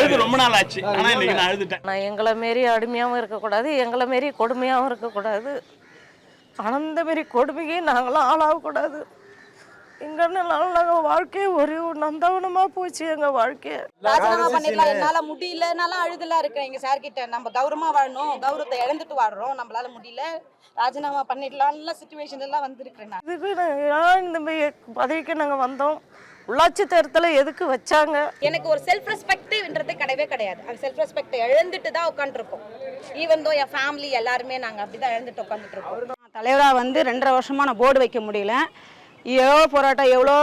அழுது ரொம்ப நாள் ஆச்சு. ஆனால் இன்னைக்கு நான் அழுதுட்டேன். நான் எங்களை மாரி அடிமையாகவும் இருக்கக்கூடாது, எங்களை மாரி கொடுமையாகவும் இருக்கக்கூடாது. அந்த மாரி கொடுமைக்கு நாங்களாம் ஆளாகக்கூடாது. எங்கன்னால நாங்கள் வாழ்க்கையை ஒரு நந்தவனமாக போச்சு எங்கள் வாழ்க்கையை. ராஜினாமா பண்ணிடலாம், என்னால முடியலனாலும் அழுதலாம் இருக்கேன் எங்க சார் கிட்ட. நம்ம கௌரவமா வாழணும், கௌரவத்தை இழந்துட்டு வாடுறோம், நம்மளால முடியல, ராஜினாமா பண்ணிடலாம்ல சிச்சுவேஷன் எல்லாம் வந்திருக்கிறேன். இதுக்கு நாங்கள் இந்த பதவிக்கு நாங்கள் வந்தோம். உள்ளாட்சி தேர்தலை எதுக்கு வச்சாங்க? எனக்கு ஒரு செல்ஃப் ரெஸ்பெக்ட்ன்றது கிடையவே கிடையாது. அந்த செல்ஃப் ரெஸ்பெக்ட் இழந்துட்டு தான் உட்காந்துருக்கோம். ஈவன் தோ என் ஃபேமிலி எல்லாருமே நாங்கள் அப்படிதான் இழந்துட்டு உட்காந்துட்டு இருக்கோம். தலைவராக வந்து 2.5 வருஷமா நான் போர்டு வைக்க முடியல. எவ்வளோ போராட்டம், எவ்வளோ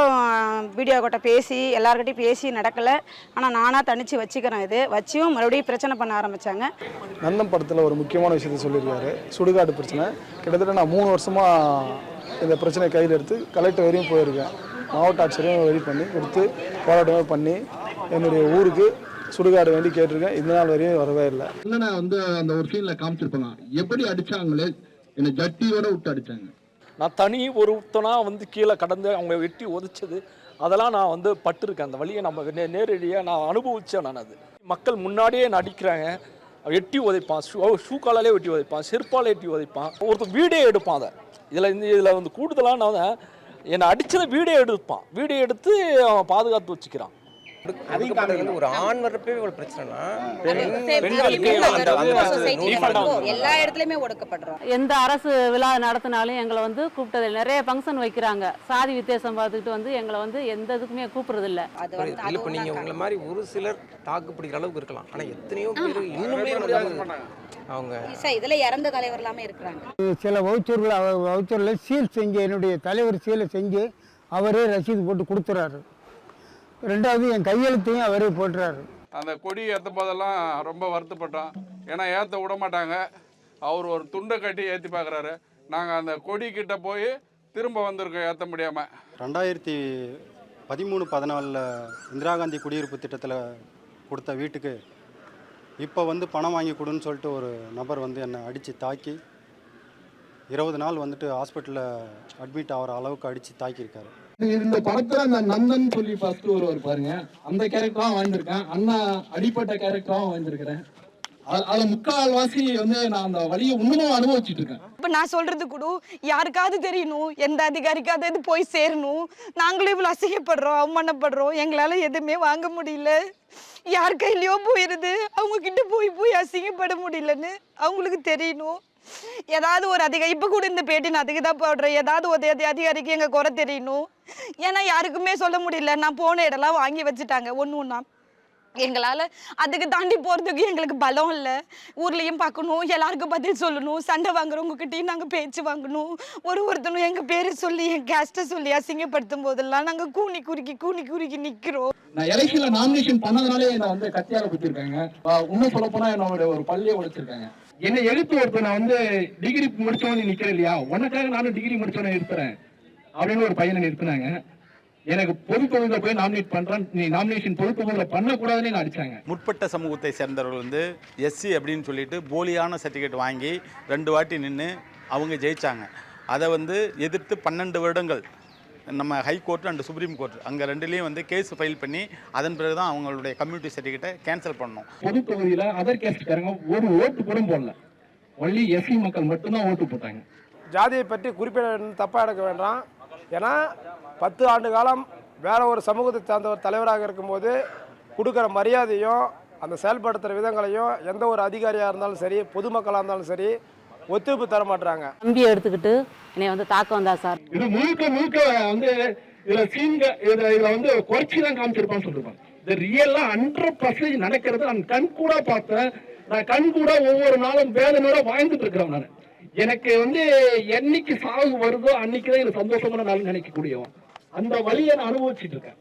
வீடியோ கிட்ட பேசி எல்லாருக்கிட்டையும் பேசி நடக்கலை. ஆனால் நானாக தனித்து வச்சுக்கிறேன். இது வச்சியும் மறுபடியும் பிரச்சனை பண்ண ஆரம்பித்தாங்க. நந்தம் படத்தில் ஒரு முக்கியமான விஷயத்தை சொல்லியிருக்காரு. சுடுகாடு பிரச்சனை. கிட்டத்தட்ட நான் 3 வருஷமாக இந்த பிரச்சனையை கையில் எடுத்து கலெக்டர் வரையும் போயிருக்கேன். மாவட்ட ஆட்சியரையும் ரெடி பண்ணி கொடுத்து போராட்டமே பண்ணி என்னுடைய ஊருக்கு சுடுகாடு வேண்டி கேட்டிருக்கேன். இந்த நாள் வரையும் வரவே இல்லை. என்னன்னா வந்து அந்த ஒரு சீனில் காமிச்சிருப்பாங்க எப்படி அடித்தாங்களே, என்னை ஜட்டியோட விட்டு அடித்தாங்க. நான் தனி ஒருத்தனாக வந்து கீழே கடந்து அவங்க வெட்டி உதைச்சது அதெல்லாம் நான் வந்து பட்டிருக்கேன். அந்த வழியை நம்ம நேரடியாக நான் அனுபவித்தேன். நான் அது மக்கள் முன்னாடியே நடிக்கிறாங்க. வெட்டி உதைப்பான், ஷூ காலாலே வெட்டி உதைப்பான், செருப்பால் வெட்டி உதைப்பான், ஒருத்தர் வீடியோ எடுப்பான். அதை இதில் வந்து கூடுதலாக நான் என்னை அடிச்சதை வீடியோ எடுப்பான். வீடியோ எடுத்து அவன் பாதுகாத்து வச்சுக்கிறான். ஒரு ஆண் வர்றப்பே ஒரு பிரச்சனைனா எல்லா இடத்துலயுமே ஒடுக்கப்படுறோம். எந்த அரசு விழா நடத்தினாலும் எங்களை வந்து கூப்பிட்டது. நிறைய ஃபங்க்ஷன் வைக்கிறாங்க. சாதி வித்தியாசம் பார்த்துக்கிட்டு வந்து எங்களை வந்து எந்த இதுக்குமே கூப்பிடுறது இல்லை. இப்போ நீங்க உங்களை மாதிரி ஒரு சிலர் தாக்கு பிடிக்கிற அளவுக்கு இருக்கலாம். ஆனா எத்தனையோ பேர் இன்னுமே அவங்க இதுல இறந்த தலைவர் எல்லாமே இருக்கிறாங்க. சில வவுச்சர்ல சீல் செஞ்சு என்னுடைய தலைவர் சீலை செஞ்சு அவரே ரசீது போட்டு கொடுத்துறாரு. 2வது என் கையெழுத்தையும் அவரே போட்டுறாரு. அந்த கொடி ஏற்ற போதெல்லாம் ரொம்ப வருத்தப்பட்டோம். ஏன்னா ஏற்ற விட மாட்டாங்க. அவர் ஒரு துண்டை கட்டி ஏற்றி பார்க்குறாரு. நாங்கள் அந்த கொடி கிட்ட போய் திரும்ப வந்திருக்கோம் ஏற்ற முடியாமல். 2013-14 இந்திரா காந்தி குடியிருப்பு திட்டத்தில் கொடுத்த வீட்டுக்கு இப்போ வந்து பணம் வாங்கி கொடுன்னு சொல்லிட்டு ஒரு நபர் வந்து என்னை அடித்து தாக்கி 20 நாள் வந்துட்டு ஹாஸ்பிட்டலில் அட்மிட் ஆகிற அளவுக்கு அடித்து தாக்கியிருக்காரு. இந்த படத்துல அந்த நந்தன் சொல்லி ஃபர்ஸ்ட் ஒருவர் பாருங்க, அந்த கேரக்டராகவும் வாழ்ந்திருக்கேன். அண்ணா அடிப்பட்ட கேரக்டராகவும் வாழ்ந்திருக்கிறேன். அது முக்கால்வாசி வந்து நான் அந்த வழியை இன்னமும் அனுபவிச்சுட்டு இருக்கேன். இப்போ நான் சொல்றது கூட யாருக்காவது தெரியணும், எந்த அதிகாரிக்காவது இது போய் சேரணும். நாங்களும் இவ்வளோ அசிங்கப்படுறோம், அவமானப்படுறோம், எங்களால் எதுவுமே வாங்க முடியல. யார் கையிலையோ போயிடுது, அவங்க கிட்ட போய் அசிங்கப்பட முடியலன்னு அவங்களுக்கு தெரியணும். ஏதாவது ஒரு இப்போ கூட இந்த பேட்டி நான் அதுக்கு தான் போடுறேன். ஏதாவது ஒரு அதிகாரிக்கு எங்கள் குறை தெரியணும். ஏன்னா யாருக்குமே சொல்ல முடியல. நான் போன இடம்லாம் வாங்கி வச்சுட்டாங்க ஒன்று. எங்களால் அதுக்கு தாண்டி போகிறதுக்கு எங்களுக்கு பலம் இல்லை. ஊர்லேயும் பார்க்கணும், எல்லாருக்கும் பதில் சொல்லணும், சண்டை வாங்குறவங்ககிட்டையும் நாங்கள் பேச்சு வாங்கணும். ஒருத்தனும் எங்கள் பேரை சொல்லி என் கேஸ்ட்டை சொல்லி அசிங்கப்படுத்தும் போதெல்லாம் நாங்கள் கூனி குறுக்கி நிற்கிறோம். நான் எலெக்ஷன்ல நாமினேஷன் பண்ணதுனாலே என்னை வந்து கத்தியால குத்திருக்காங்க. இன்னும் சொல்ல போனா என்னோட ஒரு பள்ளியை உடைச்சிருக்காங்க. என்னை எழுத்து ஒருத்தர் நான் வந்து டிகிரி முடிச்சவனு நிக்கிறேன் இல்லையா, உனக்காக நானும் டிகிரி முடிச்சவனை நிறுத்துறேன் அப்படின்னு ஒரு பையனை நிறுத்தினாங்க. எனக்கு பொது தொகுதியில் போய் நாமினேட் பண்றேன், நீ நாமினேஷன் பொது தொகுதியில் பண்ணக்கூடாதுன்னு அடிச்சாங்க. முற்பட்ட சமூகத்தை சேர்ந்தவர்கள் வந்து எஸ்சி அப்படின்னு சொல்லிட்டு போலியான சர்டிஃபிகேட் வாங்கி 2 வாட்டி நின்று அவங்க ஜெயிச்சாங்க. அதை வந்து எதிர்த்து 12 வருடங்கள் நம்ம ஹைகோர்ட் அண்ட் சுப்ரீம் கோர்ட் அங்கே 2லேயும் வந்து கேஸ் ஃபைல் பண்ணி அதன் பிறகு தான் அவங்களுடைய கம்யூனிட்டி சர்டிஃபிகேட்டை கேன்சல் பண்ணணும். பொது தொகுதியில் அதர் கேஸ்ட்காரங்க ஒரு ஓட்டு கூட போடல, ஒன்லி எஸ்சி மக்கள் மட்டும்தான் ஓட்டு போட்டாங்க. ஜாதியை பற்றி குறிப்பிட தப்பாக எடுக்க வேண்டாம். ஏன்னா 10 ஆண்டு காலம் வேற ஒரு சமூகத்தை சார்ந்த ஒரு தலைவராக இருக்கும்போது கொடுக்குற மரியாதையும் அந்த செயல்படுத்துகிற விதங்களையும் எந்த ஒரு அதிகாரியாக இருந்தாலும் சரி, பொதுமக்களாக இருந்தாலும் சரி ஒத்துழைப்பு தர மாட்டாங்க. தம்பியை எடுத்துக்கிட்டு என்னை வந்து தாக்க வந்தா சார். இது முழுக்க வந்து இதுல வந்து குறைச்சி தான் காமிச்சிருப்பான்னு சொல்லிருப்பாங்க. இது ரியலா 100% நடக்கிறது. நான் கண் கூட பார்த்தேன். நான் கண் கூட ஒவ்வொரு நாளும் வேதனையோட வாழ்ந்துட்டு இருக்கிறேன். நான் எனக்கு வந்து என்னைக்கு சாவு வருதோ அன்னைக்குதான் எனக்கு சந்தோஷமான நாள் நினைக்கக்கூடியவன். அந்த வழியை நான் அனுபவிச்சுட்டு இருக்கேன்.